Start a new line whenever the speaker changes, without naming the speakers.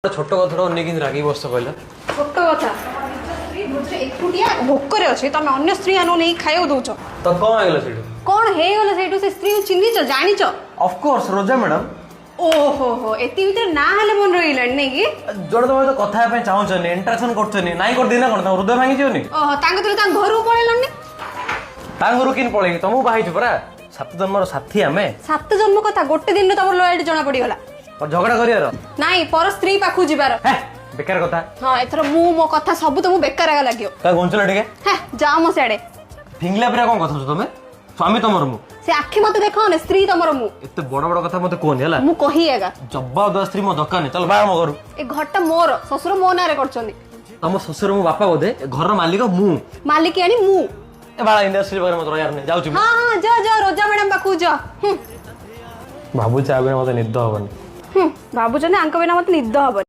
छोट कथा अनेक रागी बस कहला
छोट कथा एकुटिया भोकरे अच्छे तुम अन्य स्त्री नहीं खाया दौच
तो कौन आगला से
कौन हेगला से से स्त्री चिन्हिच जानिच
ऑफ कोर्स रोजा मैडम
ओहो हो एति भीतर ना हले मन रहिलानी नै कि
जोड़े तुम तो कथा पे चाहछनी इंटरेक्शन करछनी नाइ कर दिना कोन हृदय भांगी जियोनी
ओहो तांग तुले तांग घर पळेलनी
तांग घर किन पळेगी तुमु बाहिछु परा सात जन्मर साथी हमें
सात जन्म कथा गोटे दिन तमर लॉयल्टी जना पड़ी गला
और झगड़ा करियार
नाही पर स्त्री पाखु जिबार
हे बेकार कथा
हां एथर मो कथा सब तुम बेकार आगा लागियो
का गोंचला ठीक है
हे जाओ मो सेडे
फिंगला परा कोन कथा तुमे स्वामी तमर मु
से आखि मते देखो ने स्त्री तमर मु
एते बड़ बड़ कथा मते कोन हला
मु कहिएगा
जब्बा द स्त्री मो दकाने चल बा मो करू
ए घरटा मोर ससुर मो नारे करछनी
तम ससुर मो बापा बोधे घर मालिक मु
मालिक यानी मु
ए बाळा इंडस्ट्री बारे मत यार ने जाऊ छु
हां हां जा जा रोजा मैडम पाखु जा
भाबु चाबे मते निद हबनी
बाबूजने आंक बिना मत निद हबनी